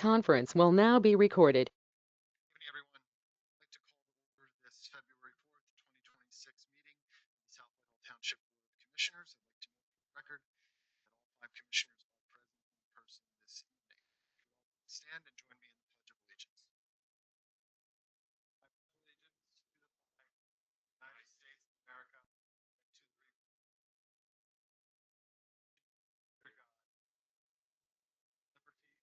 conference will now be recorded. Good evening, everyone. I'd like to call to order this February 4th, 2026 meeting of the South Whitehall Township Board of Commissioners. I'd like to note for the record that all 5 commissioners are present in person this evening. If you all please stand and join me in the Pledge of Allegiance. I pledge allegiance to the flag of the United States of America and to the republic under God, liberty.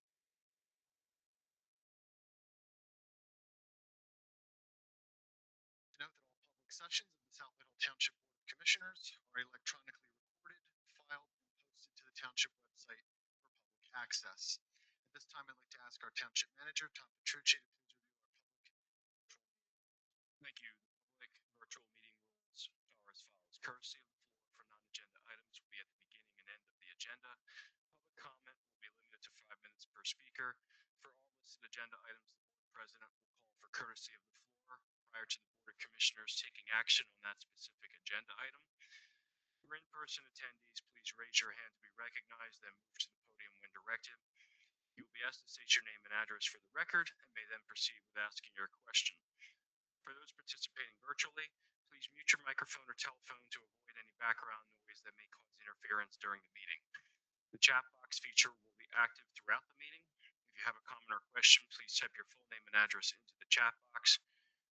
To note that all public sessions of the South Whitehall Township Board of Commissioners are electronically recorded, filed, and posted to the Township website for public access. At this time, I'd like to ask our Township Manager, Tom Petrucci, to please review our public virtual meeting. Thank you. The public virtual meeting rules are as follows. Courtesy of the floor for non-agenda items will be at the beginning and end of the agenda. Public comment will be limited to 5 minutes per speaker. For all listed agenda items, the board president will call for courtesy of the floor prior to the Board of Commissioners taking action on that specific agenda item. For in-person attendees, please raise your hand to be recognized, then move to the podium when directed. You will be asked to state your name and address for the record and may then proceed with asking your question. For those participating virtually, please mute your microphone or telephone to avoid any background noise that may cause interference during the meeting. The chat box feature will be active throughout the meeting. If you have a comment or question, please type your full name and address into the chat box.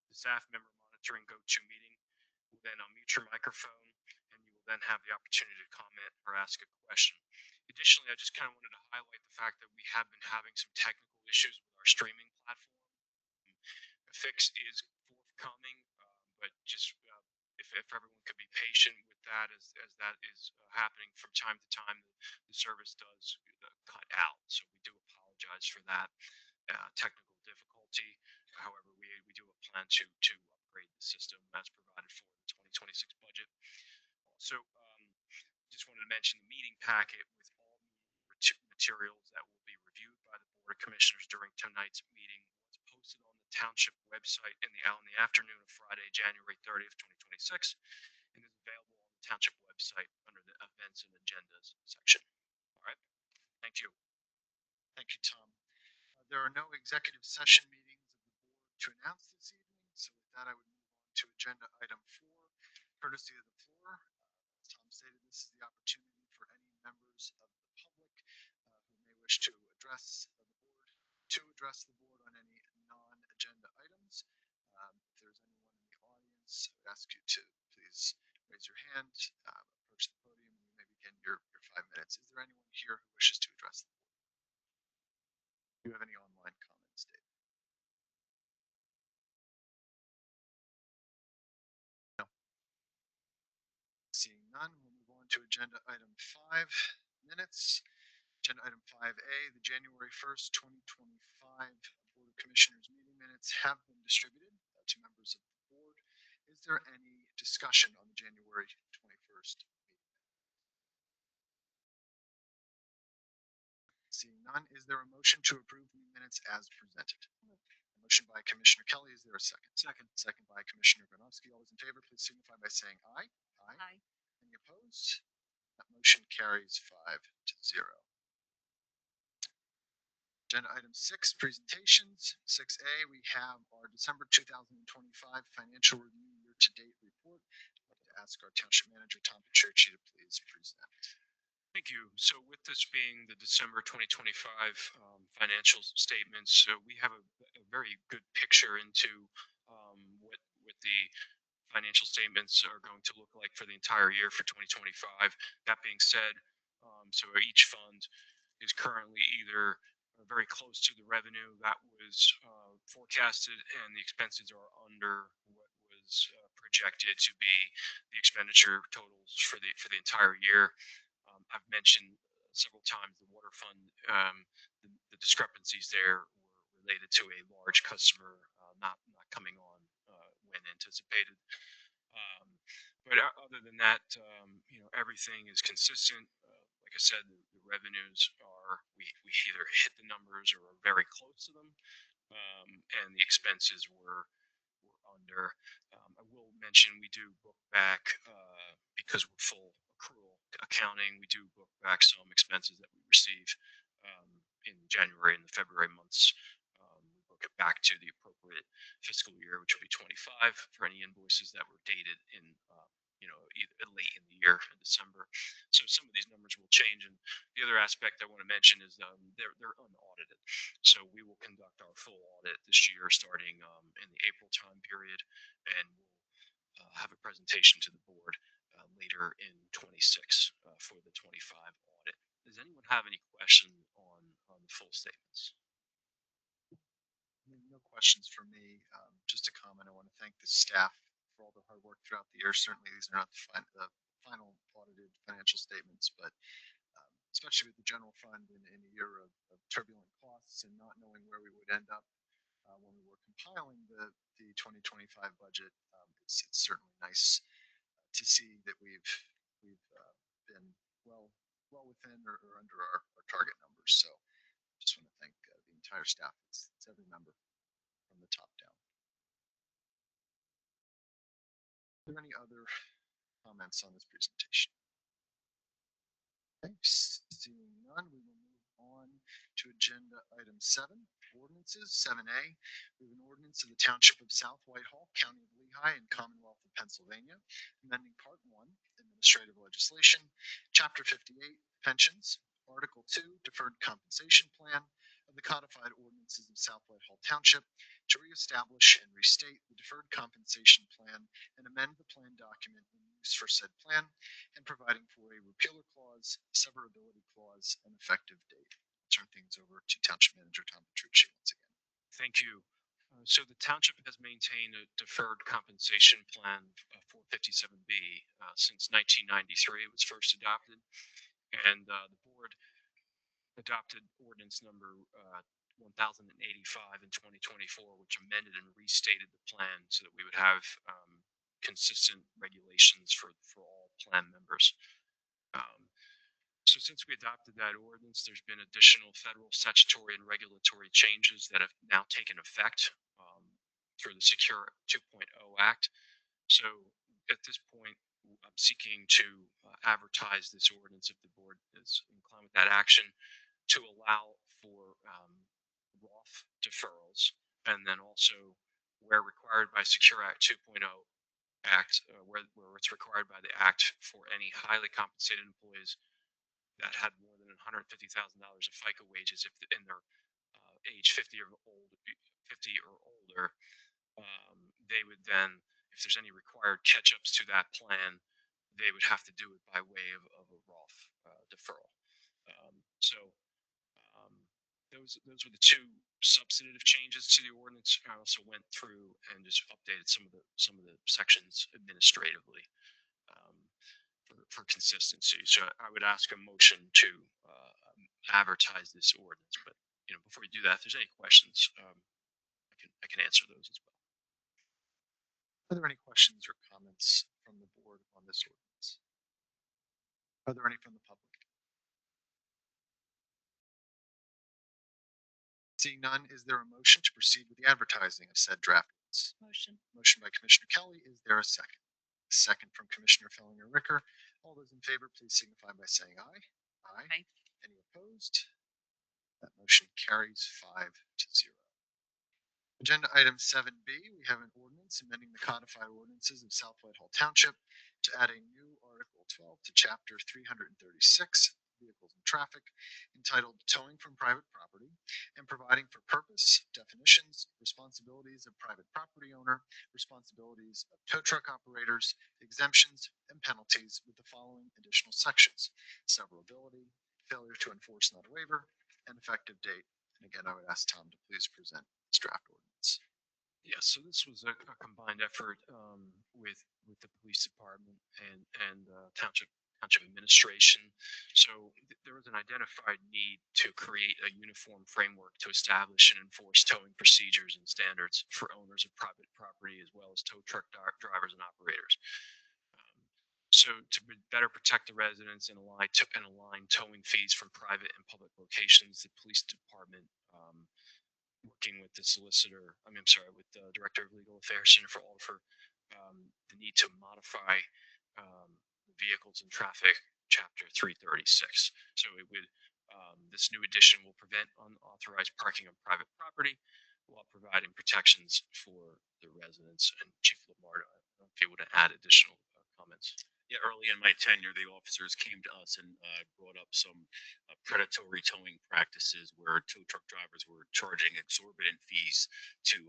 The staff member monitoring GoToMeeting will then unmute your microphone, and you will then have the opportunity to comment or ask a question. Additionally, I just kind of wanted to highlight the fact that we have been having some technical issues with our streaming platform. A fix is forthcoming, but just if everyone could be patient with that, as that is happening from time to time, the service does cut out. So we do apologize for that technical difficulty. However, we do have a plan to upgrade the system as provided for the 2026 budget. Also, just wanted to mention the meeting packet with all materials that will be reviewed by the Board of Commissioners during tonight's meeting was posted on the Township website in the afternoon of Friday, January 30th, 2026, and is available on the Township website under the Events and Agendas section. All right, thank you. Thank you, Tom. There are no executive session meetings of the board to announce this evening, so with that, I would move on to agenda item 4, courtesy of the floor. As Tom stated, this is the opportunity for any members of the public who may wish to address the board on any non-agenda items. If there's anyone in the audience, I would ask you to please raise your hand, approach the podium, and you may begin your 5 minutes. Is there anyone here who wishes to address the board? Do you have any online comments, Dave? No. Seeing none, we'll move on to agenda item 5, minutes. Agenda item 5A, the January 1st, 2025 Board of Commissioners meeting minutes have been distributed to members of the board. Is there any discussion on the January 21st meeting minutes? Seeing none, is there a motion to approve the minutes as presented? A motion by Commissioner Kelly. Is there a second? Second. Second by Commissioner Gronowski. All those in favor, please signify by saying aye. Aye. Any opposed? That motion carries 5-0. Agenda item 6, presentations. 6A, we have our December 2025 financial review year-to-date report. I'd like to ask our Township Manager, Tom Petrucci, to please present. Thank you. So with this being the December 2025 financial statements, so we have a very good picture into what the financial statements are going to look like for the entire year for 2025. That being said, so each fund is currently either very close to the revenue that was forecasted, and the expenses are under what was projected to be the expenditure totals for the entire year. I've mentioned several times the water fund, the discrepancies there were related to a large customer not coming on when anticipated. But other than that, everything is consistent. Like I said, the revenues are, we either hit the numbers or are very close to them, and the expenses were under. I will mention we do book back, because we're full accrual accounting, we do book back some expenses that we receive in January and the February months, we book it back to the appropriate fiscal year, which would be 25 for any invoices that were dated in, either late in the year in December. So some of these numbers will change. And the other aspect I want to mention is they're unaudited. So we will conduct our full audit this year starting in the April time period, and we'll have a presentation to the board later in 26 for the 25 audit. Does anyone have any question on the full statements? No questions for me. Just a comment. I want to thank the staff for all the hard work throughout the year. Certainly, these are not the final audited financial statements, but especially with the general fund in a year of turbulent costs and not knowing where we would end up when we were compiling the 2025 budget, it's certainly nice to see that we've been well within or under our target numbers. So I just want to thank the entire staff. It's every member from the top down. Are there any other comments on this presentation? Okay, seeing none, we will move on to agenda item 7, ordinances. 7A, we have an ordinance of the Township of South Whitehall, County of Lehigh, and Commonwealth of Pennsylvania, amending Part 1, Administrative Legislation, Chapter 58, Pensions, Article 2, Deferred Compensation Plan of the Codified Ordinances of South Whitehall Township to reestablish and restate the Deferred Compensation Plan and amend the plan document in use for said plan, and providing for a repealer clause, severability clause, and effective date. I'll turn things over to Township Manager Tom Petrucci once again. Thank you. So the township has maintained a deferred compensation plan 457B since 1993. It was first adopted, and the board adopted ordinance number 1085 in 2024, which amended and restated the plan so that we would have consistent regulations for all plan members. So since we adopted that ordinance, there's been additional federal statutory and regulatory changes that have now taken effect through the Secure 2.0 Act. So at this point, I'm seeking to advertise this ordinance, if the board is inclined with that action, to allow for Roth deferrals, and then also where required by Secure Act 2.0 Act, where it's required by the Act for any highly compensated employees that had more than $150,000 of FICA wages if in their age 50 or older, they would then, if there's any required catch-ups to that plan, they would have to do it by way of a Roth deferral. Those were the two substantive changes to the ordinance. I also went through and just updated some of the sections administratively for consistency. So I would ask a motion to advertise this ordinance. But before we do that, if there's any questions, I can answer those as well. Are there any questions or comments from the board on this ordinance? Are there any from the public? Seeing none, is there a motion to proceed with the advertising of said draft ordinance? Motion. Motion by Commissioner Kelly. Is there a second? A second from Commissioner Fellinger-Ricker. All those in favor, please signify by saying aye. Aye. Any opposed? That motion carries 5-0. Agenda item 7B, we have an ordinance amending the codified ordinances of South Whitehall Township to add a new Article 12 to Chapter 336, Vehicles and Traffic, entitled Towing from Private Property, and providing for purpose, definitions, responsibilities of private property owner, responsibilities of tow truck operators, exemptions, and penalties with the following additional sections: severability, failure to enforce not a waiver, and effective date. And again, I would ask Tom to please present this draft ordinance. Yes, so this was a combined effort with the police department and township administration. So there was an identified need to create a uniform framework to establish and enforce towing procedures and standards for owners of private property, as well as tow truck drivers and operators. So to better protect the residents and align towing fees from private and public locations, the police department, working with the with the Director of Legal Affairs, Jennifer Alder, the need to modify the Vehicles and Traffic Chapter 336. So it would This new addition will prevent unauthorized parking on private property while providing protections for the residents. And Chief Lombardo, I don't know if you would add additional comments. Yeah, early in my tenure, the officers came to us and brought up some predatory towing practices where tow truck drivers were charging exorbitant fees to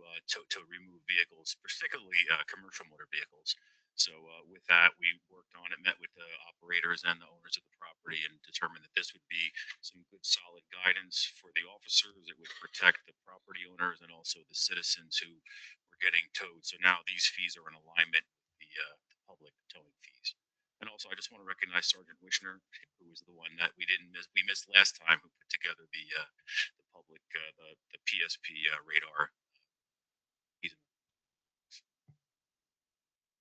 remove vehicles, particularly commercial motor vehicles. So with that, we worked on it, met with the operators and the owners of the property, and determined that this would be some good, solid guidance for the officers. It would protect the property owners and also the citizens who were getting towed. So now these fees are in alignment with the public towing fees. And also, I just want to recognize Sergeant Wishner, who was the one that we didn't miss. We missed last time, who put together the public the PSP radar.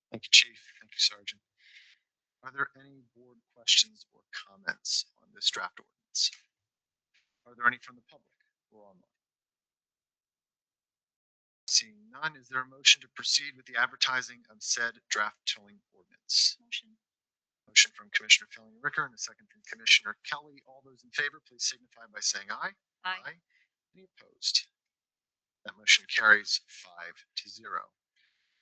Thank you, Chief. Thank you, Sergeant. Are there any board questions or comments on this draft ordinance? Are there any from the public or online? Seeing none, is there a motion to proceed with the advertising of said draft towing ordinance? Motion. Motion from Commissioner Felling-Ricker and a second from Commissioner Kelly. All those in favor, please signify by saying aye. Aye. Any opposed? That motion carries 5-0.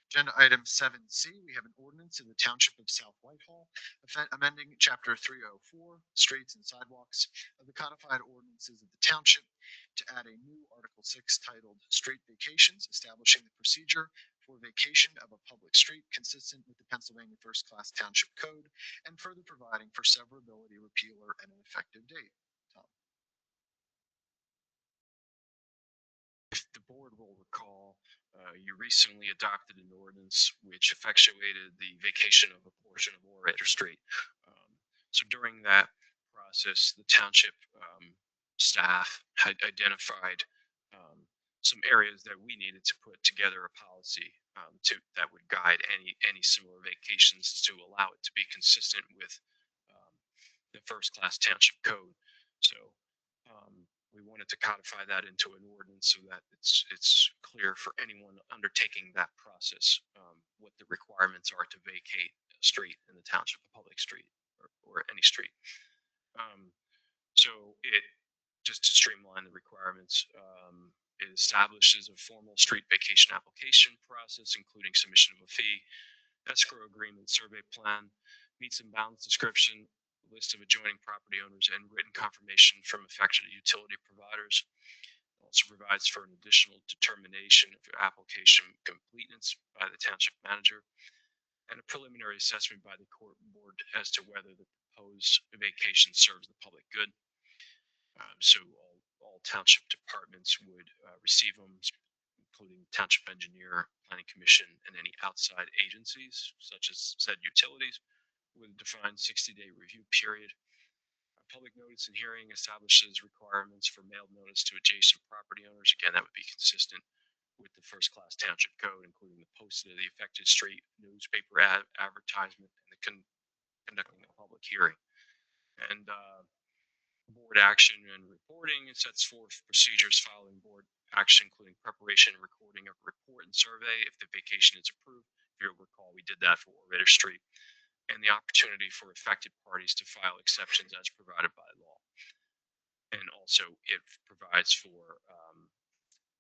Agenda item 7C, we have an ordinance of the Township of South Whitehall, amending Chapter 304, Streets and Sidewalks of the Codified Ordinances of the Township to add a new Article 6 titled Street Vacations, establishing the procedure for vacation of a public street consistent with the Pennsylvania First Class Township Code, and further providing for severability, repealer, and an effective date. Tom. If the board will recall, you recently adopted an ordinance which effectuated the vacation of a portion of Orator Street. So during that process, the township staff had identified some areas that we needed to put together a policy that would guide any similar vacations to allow it to be consistent with the First Class Township Code. So we wanted to codify that into an ordinance so that it's clear for anyone undertaking that process what the requirements are to vacate a street in the township, a public street, or any street. So it, just to streamline the requirements, it establishes a formal street vacation application process, including submission of a fee, escrow agreement, survey plan, meets and bounds description, list of adjoining property owners, and written confirmation from affected utility providers. It also provides for an additional determination of application completeness by the township manager and a preliminary assessment by the court board as to whether the proposed vacation serves the public good. So all township departments would receive them, including township engineer, planning commission, and any outside agencies such as said utilities, with a defined 60-day review period. A public notice and hearing establishes requirements for mailed notice to adjacent property owners. Again, that would be consistent with the First Class Township Code, including the posting of the affected street, newspaper advertisement, and the conducting a public hearing. And board action and reporting, it sets forth procedures following board action, including preparation and recording of report and survey if the vacation is approved. If you'll recall, we did that for Orator Street. And the opportunity for affected parties to file exceptions as provided by law. And also it provides for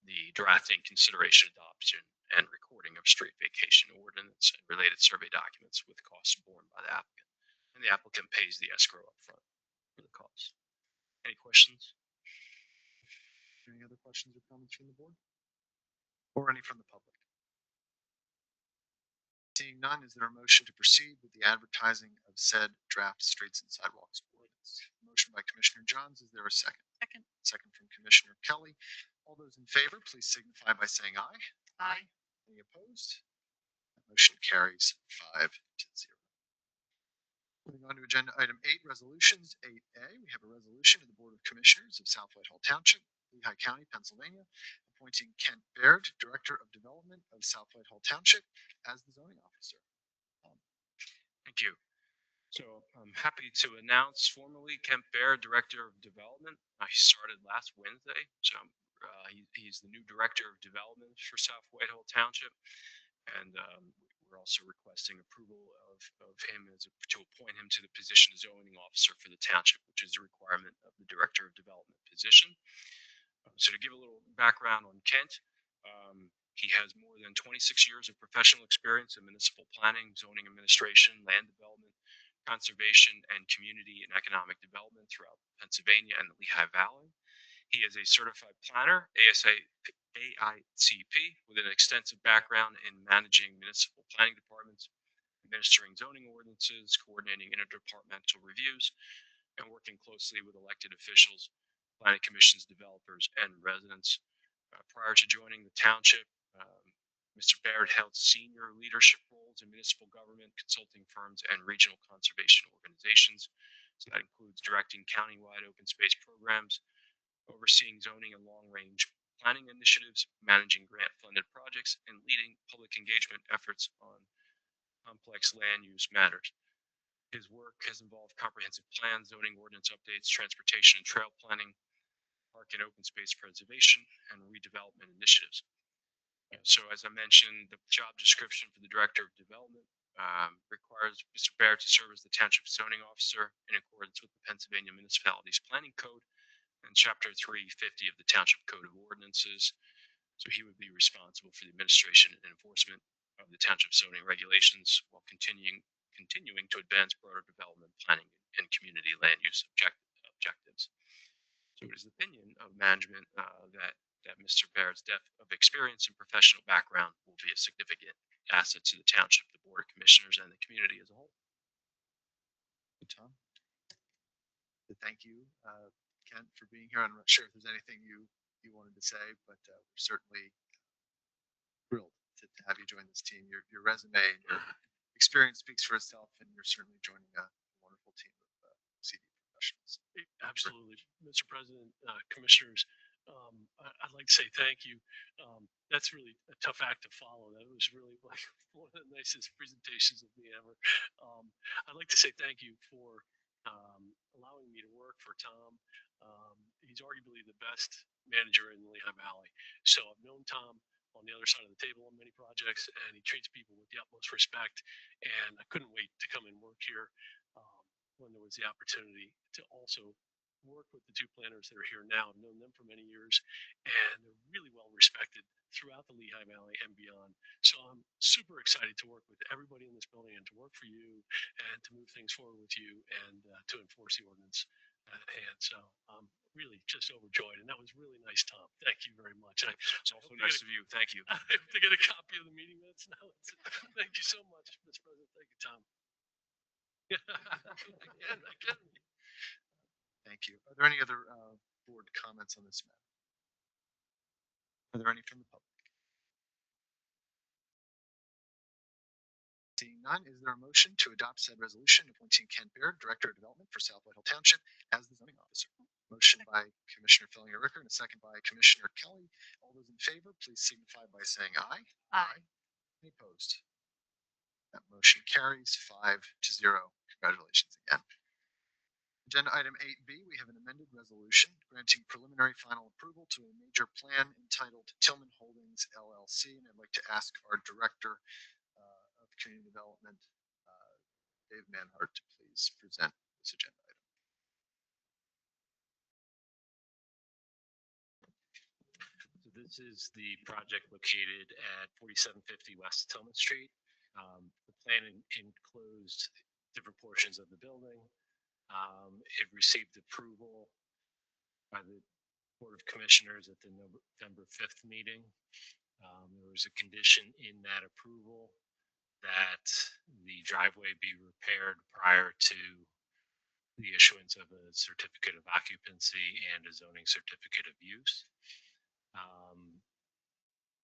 the drafting, consideration, adoption, and recording of street vacation ordinance and related survey documents with costs borne by the applicant. And the applicant pays the escrow up front for the costs. Any questions? Any other questions or comments from the board? Or any from the public? Seeing none, is there a motion to proceed with the advertising of said draft streets and sidewalks ordinance? Motion by Commissioner Johns. Is there a second? Second. Second from Commissioner Kelly. All those in favor, please signify by saying aye. Aye. Any opposed? That motion carries 5-0. Moving on to agenda item 8, resolutions. 8A, we have a resolution of the Board of Commissioners of South Whitehall Township, Lehigh County, Pennsylvania, appointing Kent Baird, Director of Development of South Whitehall Township, as the zoning officer. Thank you. So I'm happy to announce formally Kent Baird, Director of Development. He started last Wednesday, so he's the new Director of Development for South Whitehall Township, and we're we're also requesting approval of him to appoint him to the position of zoning officer for the township, which is a requirement of the director of development position. So to give a little background on Kent, he has more than 26 years of professional experience in municipal planning, zoning administration, land development, conservation, and community and economic development throughout Pennsylvania and the Lehigh Valley. He is a certified planner, AICP, with an extensive background in managing municipal planning departments, administering zoning ordinances, coordinating interdepartmental reviews, and working closely with elected officials, planning commissions, developers, and residents. Prior to joining the township, Mr. Baird held senior leadership roles in municipal government, consulting firms, and regional conservation organizations. So that includes directing countywide open space programs, overseeing zoning and long-range planning initiatives, managing grant-funded projects, and leading public engagement efforts on complex land use matters. His work has involved comprehensive plans, zoning ordinance updates, transportation and trail planning, park and open space preservation, and redevelopment initiatives. So as I mentioned, the job description for the Director of Development requires Mr. Baird to serve as the Township Zoning Officer in accordance with the Pennsylvania Municipalities Planning Code and Chapter 350 of the Township Code of Ordinances. So he would be responsible for the administration and enforcement of the Township zoning regulations while continuing to advance broader development, planning, and community land use objectives. So it is the opinion of management that Mr. Baird's depth of experience and professional background will be a significant asset to the township, the board of commissioners, and the community as a whole. Tom. Thank you, Kent, for being here. I'm not sure if there's anything you wanted to say, but we're certainly thrilled to have you join this team. Your resume and your experience speaks for itself, and you're certainly joining a wonderful team of CD professionals. Absolutely, Mr. President, commissioners. I'd like to say thank you. That's really a tough act to follow. That was really like one of the nicest presentations of me ever. I'd like to say thank you for allowing me to work for Tom. He's arguably the best manager in the Lehigh Valley. So I've known Tom on the other side of the table on many projects, and he treats people with the utmost respect. And I couldn't wait to come and work here when there was the opportunity to also work with the two planners that are here now. I've known them for many years, and they're really well respected throughout the Lehigh Valley and beyond. So I'm super excited to work with everybody in this building and to work for you and to move things forward with you and to enforce the ordinance. And so I'm really just overjoyed, and that was really nice, Tom. Thank you very much. It's also nice of you. Thank you. I have to get a copy of the meeting minutes now. Thank you so much, Mr. President. Thank you, Tom. Again. Thank you. Are there any other board comments on this matter? Are there any from the public? Seeing none, is there a motion to adopt said resolution appointing Kent Baird, Director of Development for South Whitehall Township, as the zoning officer? Motion by Commissioner Fillinger-Ricker and a second by Commissioner Kelly. All those in favor, please signify by saying aye. Aye. Any opposed? That motion carries 5-0. Congratulations again. Agenda item 8B, we have an amended resolution granting preliminary final approval to a major plan entitled Tillman Holdings LLC. And I'd like to ask our Director of Community Development, Dave Manhart, to please present this agenda item. So this is the project located at 4750 West Tillman Street. The plan enclosed different portions of the building. It received approval by the Board of Commissioners at the November 5th meeting. There was a condition in that approval that the driveway be repaired prior to the issuance of a certificate of occupancy and a zoning certificate of use.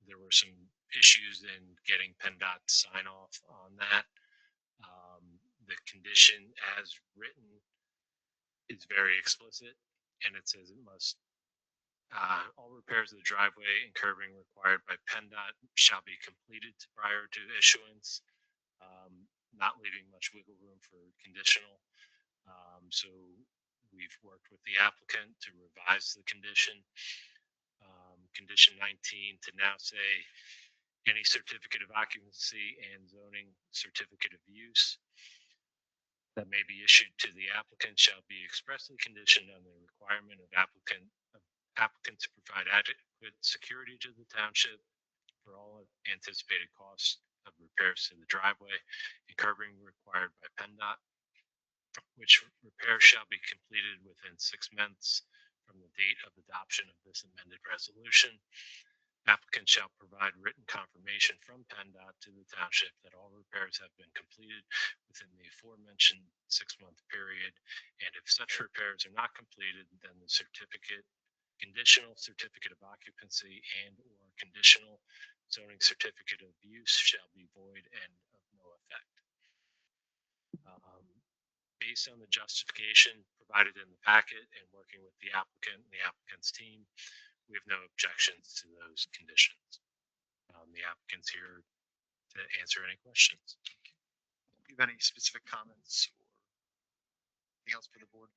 There were some issues in getting PennDOT sign off on that. The condition as written is very explicit, and it says it must all repairs of the driveway and curbing required by PennDOT shall be completed prior to issuance, not leaving much wiggle room for conditional. So we've worked with the applicant to revise the condition. Condition 19 to now say Any certificate of occupancy and zoning certificate of use that may be issued to the applicant shall be expressly conditioned on the requirement of applicant to provide adequate security to the township for all anticipated costs of repairs to the driveway and curbing required by PennDOT, which repairs shall be completed within 6 months from the date of adoption of this amended resolution. Applicant shall provide written confirmation from PennDOT to the township that all repairs have been completed within the aforementioned 6-month period, and if such repairs are not completed, then the conditional certificate of occupancy and or conditional zoning certificate of use shall be void and of no effect. Based on the justification provided in the packet and working with the applicant and the applicant's team, we have no objections to those conditions. The applicant's here to answer any questions. Do you have any specific comments or anything else for the board?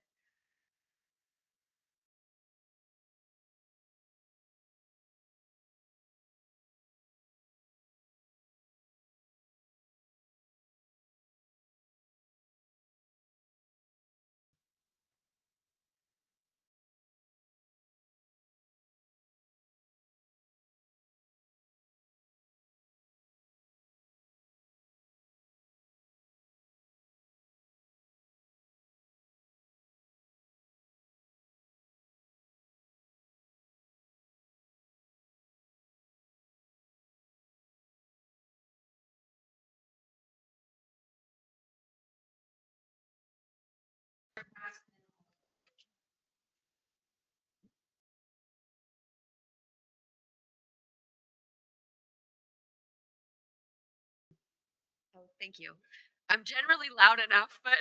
Oh, thank you. I'm generally loud enough, but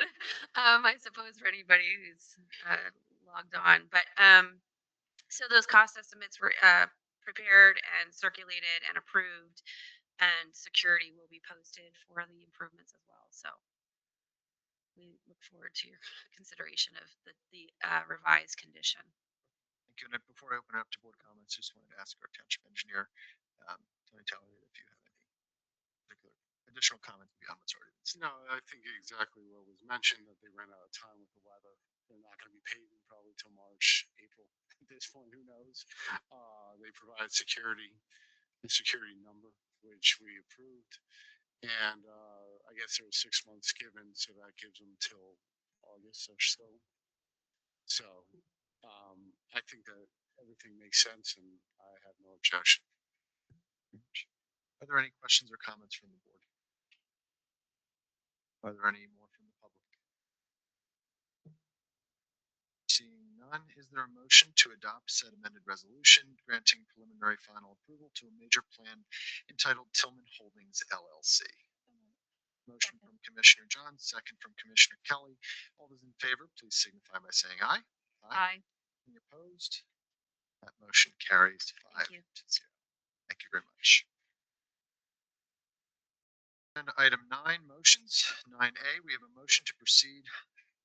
I suppose for anybody who's logged on. But so those cost estimates were prepared and circulated and approved, and security will be posted for the improvements as well. So we look forward to your consideration of the revised condition. Thank you. And before I open it up to board comments, just wanted to ask our township engineer, Tony Teller, if you have any particular additional comments beyond what's already been said. No, I think exactly what was mentioned, that they ran out of time with the weather. They're not going to be paving probably till March, April. At this point, who knows? They provide security, the security number, which we approved. And I guess there was 6 months given, so that gives them till August or so. So I think that everything makes sense, and I have no objection. Are there any questions or comments from the board? Are there any more from the public? Seeing none, is there a motion to adopt said amended resolution granting preliminary final approval to a major plan entitled Tillman Holdings LLC? Motion from Commissioner John, second from Commissioner Kelly. All those in favor, please signify by saying aye. Aye. Any opposed? That motion carries 5 you. to 0. Thank you very much. And item 9, motions. 9A, we have a motion to proceed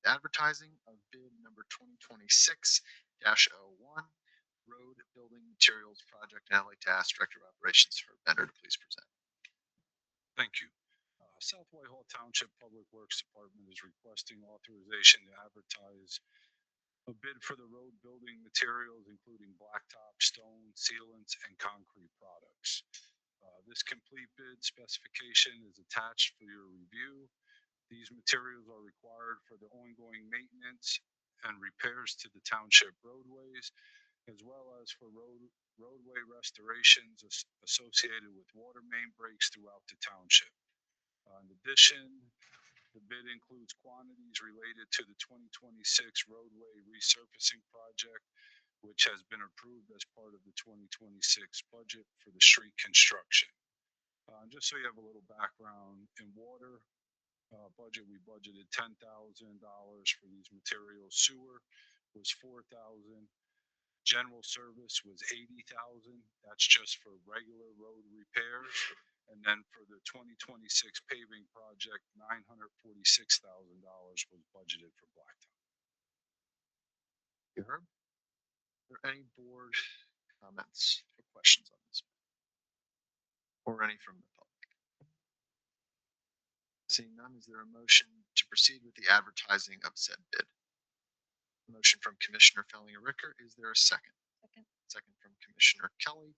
advertising of bid number 2026-01, road building materials project. And I'd like to ask Director of Operations for Bender to please present. Thank you. South Whitehall Township Public Works Department is requesting authorization to advertise a bid for the road building materials, including blacktop, stone, sealants, and concrete products. This complete bid specification is attached for your review. These materials are required for the ongoing maintenance and repairs to the township roadways, as well as for roadway restorations associated with water main breaks throughout the township. In addition, the bid includes quantities related to the 2026 roadway resurfacing project, which has been approved as part of the 2026 budget for the street construction. Just so you have a little background, in water budget, we budgeted $10,000 for these materials. Sewer was $4,000. General service was $80,000. That's just for regular road repairs. And then for the 2026 paving project, $946,000 was budgeted for blacktop. You heard? Are there any board comments or questions on this? or any from the public? Seeing none, is there a motion to proceed with the advertising of said bid? Motion from Commissioner Fellinger-Ricker. Is there a second? Second. Second from Commissioner Kelly.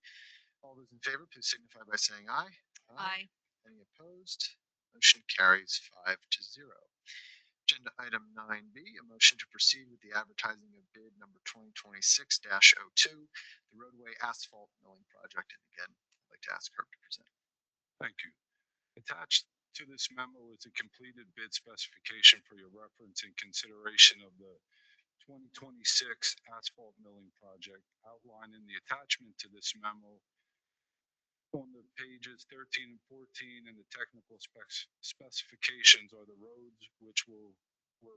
All those in favor, please signify by saying aye. Aye. Any opposed? Motion carries 5-0. Agenda item 9B, a motion to proceed with the advertising of bid number 2026-02, the roadway asphalt milling project. And again, I'd like to ask Herb to present. Thank you. Attached to this memo is a completed bid specification for your reference and consideration of the 2026 asphalt milling project outlined in the attachment to this memo. On the pages 13 and 14 and the technical specifications are the roads which were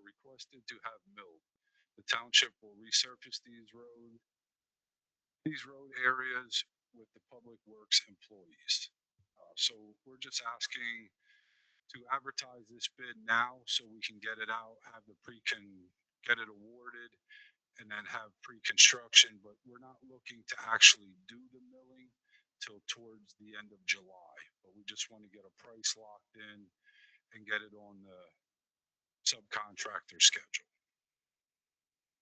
requested to have milled. The township will resurface these road areas with the public works employees. So we're just asking to advertise this bid now so we can get it out, have the get it awarded, and then have pre-construction, but we're not looking to actually do the milling till towards the end of July. But we just want to get a price locked in and get it on the subcontractor schedule.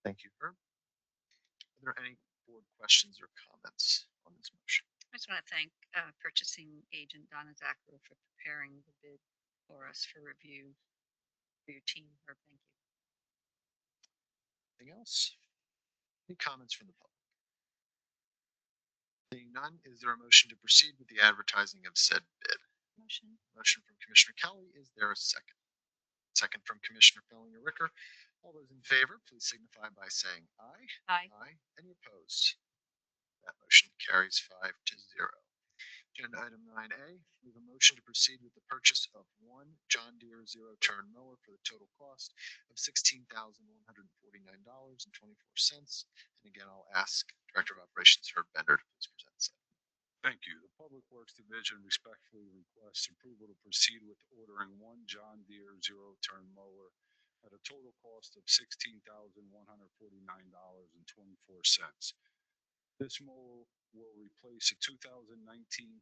Thank you, Herb. Are there any board questions or comments on this motion? I just want to thank purchasing agent Donna Zacher for preparing the bid for us for review for your team. Herb, thank you. Anything else? Any comments from the public? Seeing none, is there a motion to proceed with the advertising of said bid? Motion. Motion from Commissioner Kelly. Is there a second? Second from Commissioner Fellinger-Ricker. All those in favor, please signify by saying aye. Aye. Aye. Any opposed? That motion carries 5-0. Agenda item 9A, we have a motion to proceed with the purchase of one John Deere zero-turn mower for the total cost of $16,149.24. And again, I'll ask Director of Operations Herb Bender to please present this. Thank you. The Public Works Division respectfully requests approval to proceed with ordering one John Deere zero-turn mower at a total cost of $16,149.24. This mower will replace a 2019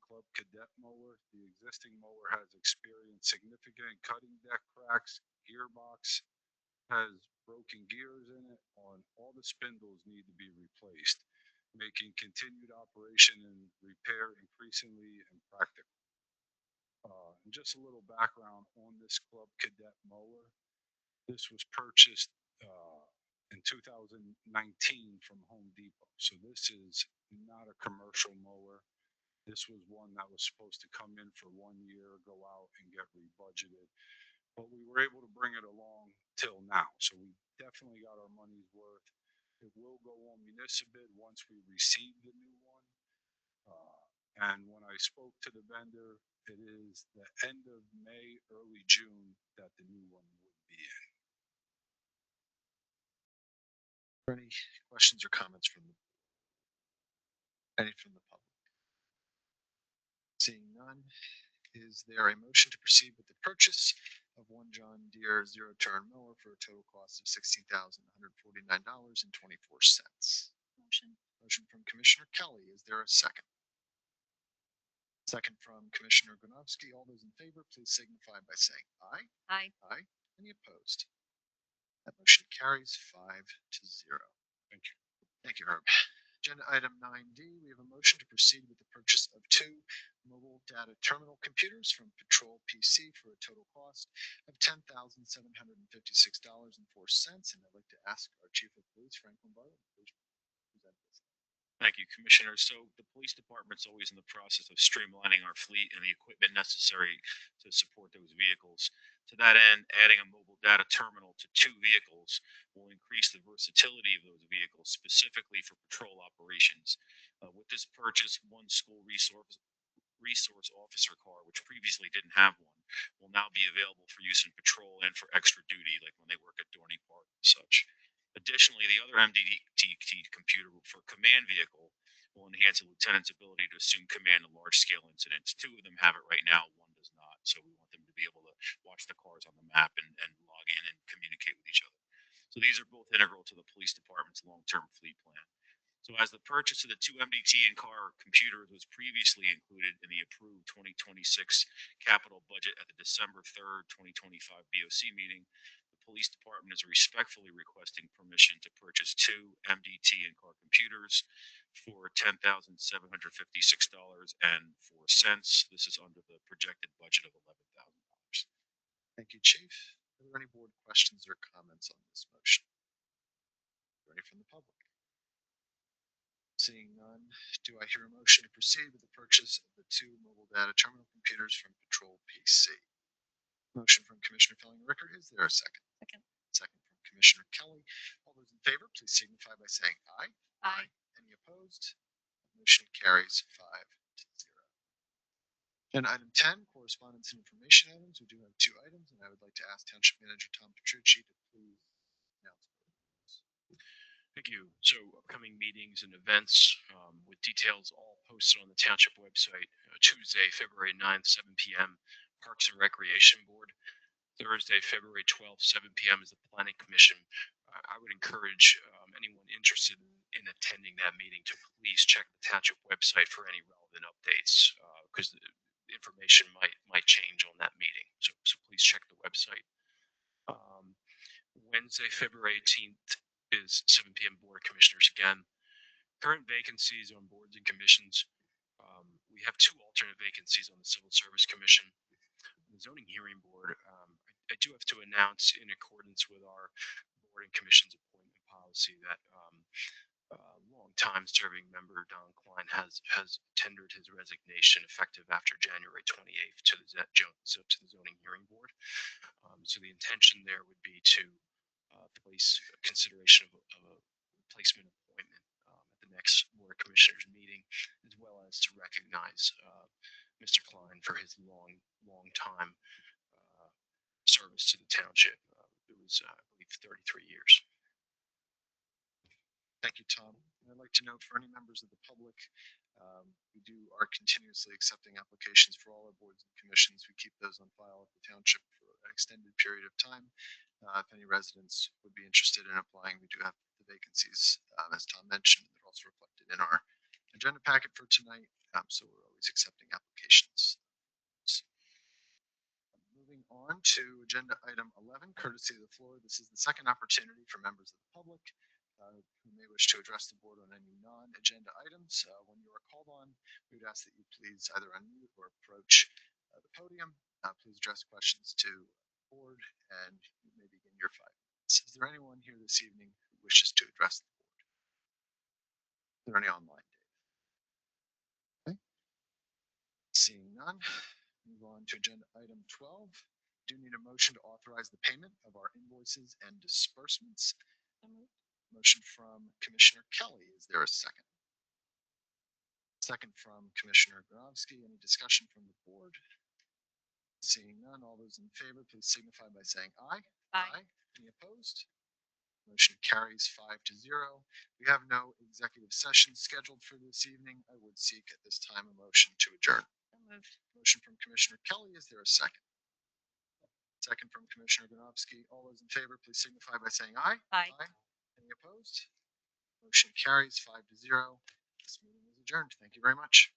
Club Cadet mower. The existing mower has experienced significant cutting deck cracks, gearbox has broken gears in it, on all the spindles need to be replaced, making continued operation and repair increasingly impractical. And just a little background on this Club Cadet mower. This was purchased in 2019 from Home Depot. So this is not a commercial mower. This was one that was supposed to come in for 1 year, go out and get rebudgeted. But we were able to bring it along till now. So we definitely got our money's worth. It will go on municipal once we receive the new one. And when I spoke to the vendor, it is the end of May, early June that the new one would be in. Any questions or comments from any from the public? Seeing none, is there a motion to proceed with the purchase of one John Deere zero-turn mower for a total cost of $16,149.24? Motion. Motion from Commissioner Kelly. Is there a second? Second from Commissioner Gronowski. All those in favor, please signify by saying aye. Aye. Aye. Any opposed? That motion carries 5-0. Thank you. Thank you, Herb. Agenda item 9D, we have a motion to proceed with the purchase of 2 mobile data terminal computers from Patrol PC for a total cost of $10,756.04. And I'd like to ask our Chief of Police, Frank Lombardo, to please present this. Thank you, Commissioner. So the police department's always in the process of streamlining our fleet and the equipment necessary to support those vehicles. To that end, adding a mobile data terminal to 2 vehicles will increase the versatility of those vehicles, specifically for patrol operations. With this purchase, one school resource officer car, which previously didn't have one, will now be available for use in patrol and for extra duty, like when they work at Dorney Park and such. Additionally, the other MDT computer for command vehicle will enhance a lieutenant's ability to assume command in large-scale incidents. 2 of them have it right now, 1 does not. So we want them to be able to watch the cars on the map and log in and communicate with each other. So these are both integral to the police department's long-term fleet plan. So as the purchase of the two MDT in-car computers was previously included in the approved 2026 capital budget at the December 3rd, 2025 BOC meeting, the police department is respectfully requesting permission to purchase two MDT in-car computers for $10,756.04. This is under the projected budget of $11,000. Thank you, Chief. Are there any board questions or comments on this motion? Any from the public? Seeing none, do I hear a motion to proceed with the purchase of the two mobile data terminal computers from Patrol PC? Motion from Commissioner Felling-Ricker. Is there a second? Second. Second from Commissioner Kelly. All those in favor, please signify by saying aye. Aye. Any opposed? Motion carries 5-0. Agenda item 10, correspondence and information items. We do have two items, and I would like to ask Township Manager Tom Petrucci to please announce. Thank you. So upcoming meetings and events with details all posted on the Township website. Tuesday, February 9th, 7 p.m., Parks and Recreation Board. Thursday, February 12th, 7 p.m. is the Planning Commission. I would encourage anyone interested in attending that meeting to please check the Township website for any relevant updates because the information might change on that meeting. So please check the website. Wednesday, February 18th is 7 p.m. Board of Commissioners again. Current vacancies on boards and commissions. We have two alternate vacancies on the Civil Service Commission. The Zoning Hearing Board, I do have to announce in accordance with our board and commission's appointment policy that long-time serving member Don Klein has tendered his resignation effective after January 28th to the Zoning Hearing Board. So the intention there would be to place consideration of a replacement appointment at the next Board of Commissioners meeting, as well as to recognize Mr. Klein for his long time service to the township. It was, I believe, 33 years. Thank you, Tom. And I'd like to note for any members of the public, we are continuously accepting applications for all our boards and commissions. We keep those on file at the township for an extended period of time. If any residents would be interested in applying, we do have the vacancies, as Tom mentioned. They're also reflected in our agenda packet for tonight. So we're always accepting applications. Moving on to agenda item 11, courtesy of the floor. This is the second opportunity for members of the public who may wish to address the board on any non-agenda items. When you are called on, we would ask that you please either unmute or approach the podium. Please address questions to the board, and you may begin your 5 minutes. Is there anyone here this evening who wishes to address the board? Is there any online, Dave? Okay. Seeing none, move on to agenda item 12. Do need a motion to authorize the payment of our invoices and disbursements. Motion from Commissioner Kelly. Is there a second? Second from Commissioner Gronowski. Any discussion from the board? Seeing none, all those in favor, please signify by saying aye. Aye. Any opposed? Motion carries 5-0. We have no executive session scheduled for this evening. I would seek at this time a motion to adjourn. Motion from Commissioner Kelly. Is there a second? Second from Commissioner Gronowski. All those in favor, please signify by saying aye. Aye. Any opposed? Motion carries 5-0. This meeting is adjourned. Thank you very much.